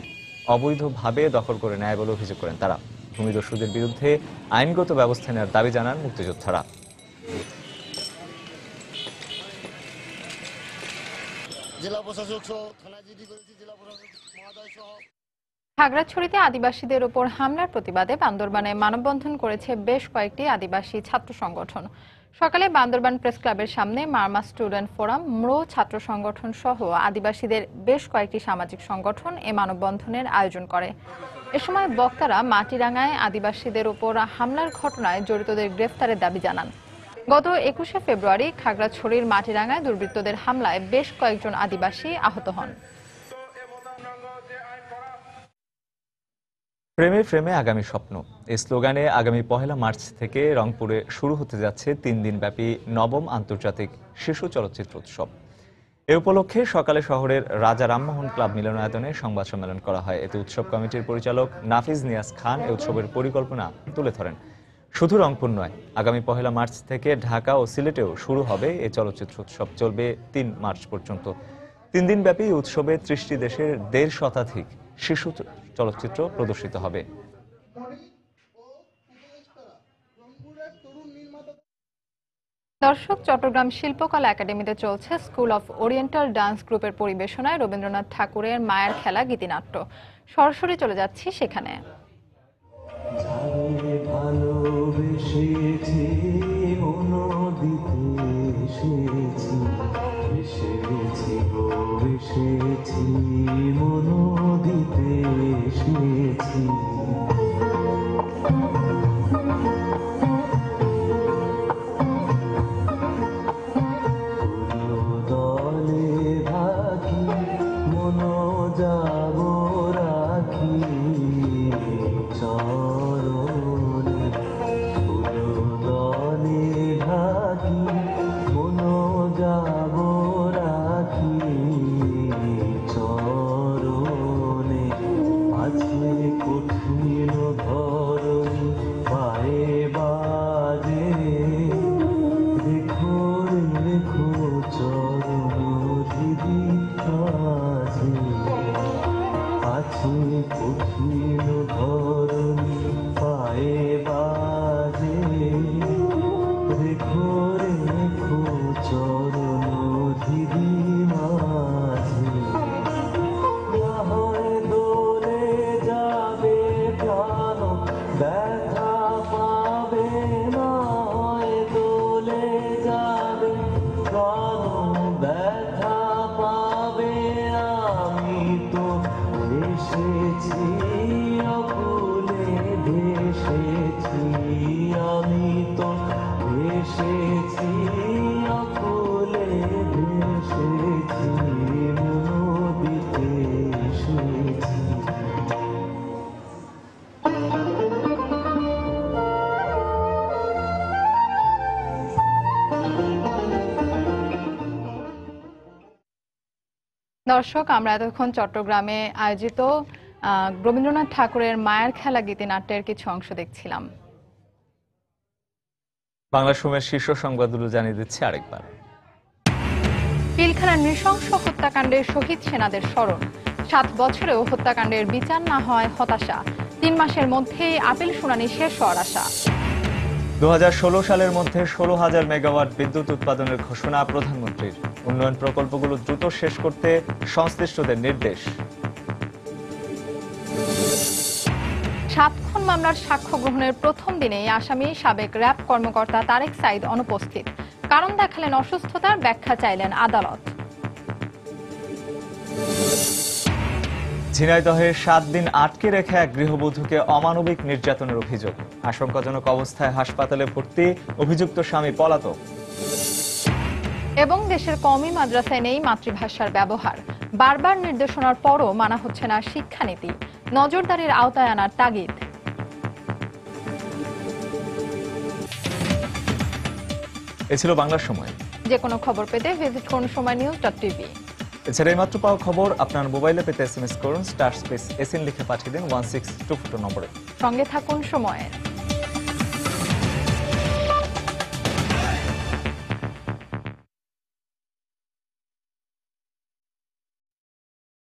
অবৈধভাবে দখল করে নেয় বলে অভিযোগ করেন তারা। ভূমিদস্যুদের বিরুদ্ধে আইনগত ব্যবস্থা নেওয়ার দাবি জানান মুক্তিযোদ্ধারা। জেলা প্রশাসক সহ থানায় জিডি করেছি, জেলা প্রশাসক মহোদয় সহ। খাগড়াছড়িতে আদিবাসীদের উপর হামলার প্রতিবাদে বান্দরবানে মানববন্ধন করেছে বেশ কয়েকটি আদিবাসী ছাত্র সংগঠন। সকালে বান্দরবান প্রেস ক্লাবের সামনে মারমা স্টুডেন্ট ফোরাম, ম্রো ছাত্র সংগঠন সহ আদিবাসীদের বেশ কয়েকটি সামাজিক সংগঠন এ মানববন্ধনের আয়োজন করে। এ সময় বক্তারা মাটিরাঙ্গায় আদিবাসীদের উপর হামলার ঘটনায় জড়িতদের গ্রেফতারের দাবি জানান। গত 21শে ফেব্রুয়ারি খাগড়াছড়ির মাটিরাঙ্গায় দুর্বৃত্তদের হামলায় বেশ কয়েকজন আদিবাসী আহত হন। প্রেমে প্রেমে আগামী স্বপ্ন, এই স্লোগানে আগামী 1 মার্চ থেকে রংপুরে শুরু হতে যাচ্ছে 3 দিনব্যাপী নবম আন্তর্জাতিক শিশু চলচ্চিত্র উৎসব। এ উপলক্ষে সকালে শহরের রাজা রামমোহন ক্লাব মিলনায়তনে সংবাদ সম্মেলন করা হয়। এতে উৎসব কমিটির পরিচালক নাফিজ নিয়াজ খান এই উৎসবের পরিকল্পনা তুলে ধরেন। শুধু রংপুর নয়, আগামী 1 মার্চ থেকে ঢাকা ও সিলেটেও শুরু হবে এই চলচ্চিত্র উৎসব, চলবে 3 মার্চ পর্যন্ত। 3 দিনব্যাপী উৎসবে 30টি দেশের 1.5 শতাধিক শিশু চলচ্চিত্র প্রদর্শিত হবে। দর্শক, চট্টগ্রাম শিল্পকলা একাডেমিতে চলছে স্কুল অফ ওরিয়েন্টাল ডান্স গ্রুপের পরিবেশনায় রবীন্দ্রনাথ ঠাকুরের মায়ের খেলা গীতিনাট্য। সরাসরি চলে যাচ্ছি সেখানে। দর্শক, আমরা এতক্ষণ চট্টগ্রামে আয়োজিত রবীন্দ্রনাথ ঠাকুরের মায়ের খেলা গীতিনাট্যের কিছু অংশ দেখছিলাম। বাংলা সময়ের শীর্ষ সংবাদগুলো জানিয়ে দিচ্ছে আরেকবার। পিলখানার নৃশংস হত্যাকাণ্ডে শহীদ সেনাদের স্মরণ। 7 বছরেও হত্যাকাণ্ডের বিচার না হয় হতাশা। 3 মাসের মধ্যেই আপিল শুনানি শেষ হওয়ার আশা। 2016 সালের মধ্যে 16,000 মেগাওয়াট বিদ্যুৎ উৎপাদনের ঘোষণা প্রধানমন্ত্রীর। উন্নয়ন প্রকল্পগুলো দ্রুত শেষ করতে সংশ্লিষ্টদের নির্দেশ। 7 খুন মামলার সাক্ষ্য গ্রহণের প্রথম দিনেই আসামি সাবেক র্যাব কর্মকর্তা তারেক সাইদ অনুপস্থিত। কারণ দেখালেন অসুস্থতার, ব্যাখ্যা চাইলেন আদালত। ঝিনাইদহে 7 দিন আটকে রেখে এক গৃহবধূকে অমানবিক নির্যাতনের অভিযোগ। আশঙ্কাজনক অবস্থায় হাসপাতালে ভর্তি, অভিযুক্ত স্বামী পলাতক। এবং দেশের কওমি মাদ্রাসায় নেই মাতৃভাষার ব্যবহার। বারবার নির্দেশনার পরও মানা হচ্ছে না শিক্ষানীতি। নজরদারির আওতায় আনার তাগিদ। এ ছিল বাংলার সময়। যে কোনো খবর পেতে ভিজিট করুন সময়নিউজ.tv। এছাড়া এইমাত্র পাওয়া খবর আপনার মোবাইলে পেতে SMS করুন *SN লিখে পাঠিয়ে দিন 16242 নম্বরে। সঙ্গে থাকুন সময়ের।